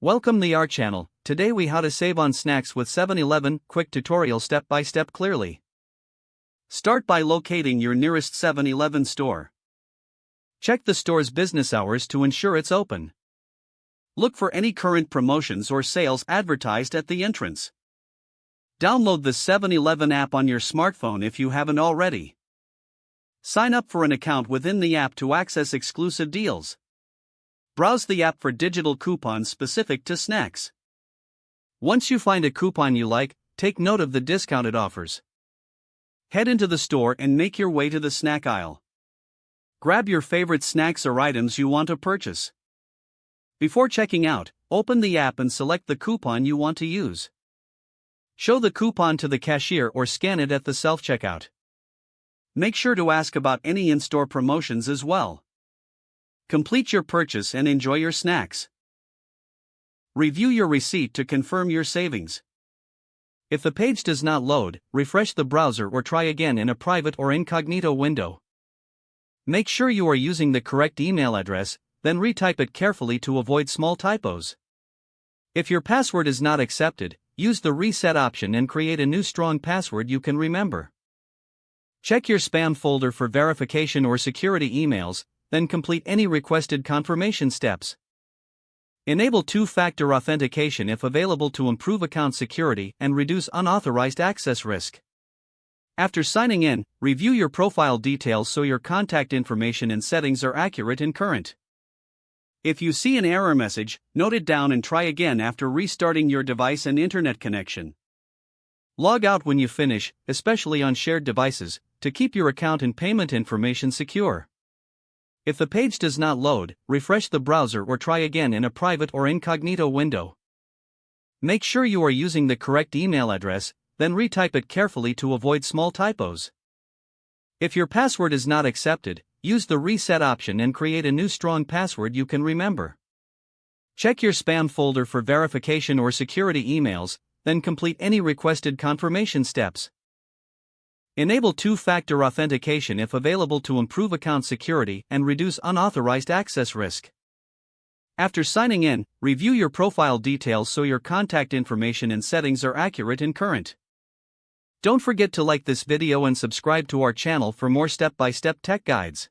Welcome to our channel. Today we how to save on snacks with 7-Eleven quick tutorial step by step clearly. Start by locating your nearest 7-Eleven store. Check the store's business hours to ensure it's open. Look for any current promotions or sales advertised at the entrance. Download the 7-Eleven app on your smartphone if you haven't already. Sign up for an account within the app to access exclusive deals. Browse the app for digital coupons specific to snacks. Once you find a coupon you like, take note of the discount it offers. Head into the store and make your way to the snack aisle. Grab your favorite snacks or items you want to purchase. Before checking out, open the app and select the coupon you want to use. Show the coupon to the cashier or scan it at the self-checkout. Make sure to ask about any in-store promotions as well. Complete your purchase and enjoy your snacks. Review your receipt to confirm your savings. If the page does not load, refresh the browser or try again in a private or incognito window. Make sure you are using the correct email address, then retype it carefully to avoid small typos. If your password is not accepted, use the reset option and create a new strong password you can remember. Check your spam folder for verification or security emails, then complete any requested confirmation steps. Enable two-factor authentication if available to improve account security and reduce unauthorized access risk. After signing in, review your profile details so your contact information and settings are accurate and current. If you see an error message, note it down and try again after restarting your device and internet connection. Log out when you finish, especially on shared devices, to keep your account and payment information secure. If the page does not load, refresh the browser or try again in a private or incognito window. Make sure you are using the correct email address, then retype it carefully to avoid small typos. If your password is not accepted, use the reset option and create a new strong password you can remember. Check your spam folder for verification or security emails, then complete any requested confirmation steps. Enable two-factor authentication if available to improve account security and reduce unauthorized access risk. After signing in, review your profile details so your contact information and settings are accurate and current. Don't forget to like this video and subscribe to our channel for more step-by-step tech guides.